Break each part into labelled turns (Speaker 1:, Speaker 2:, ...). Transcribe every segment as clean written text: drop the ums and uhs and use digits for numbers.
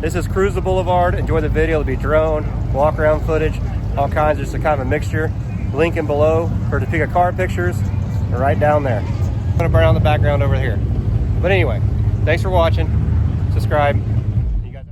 Speaker 1: This is Cruise the Boulevard. Enjoy the video. It'll be drone, walk around footage, all kinds, just a kind of a mixture. Linking below for Topeka car pictures, and right down there. I'm gonna burn on the background over here. But anyway, thanks for watching. Subscribe. You guys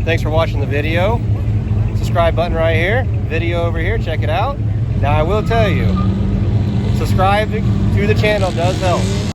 Speaker 1: Thanks for watching the video. Subscribe button right here, video over here, check it out. Now I will tell you, subscribing to the channel does help.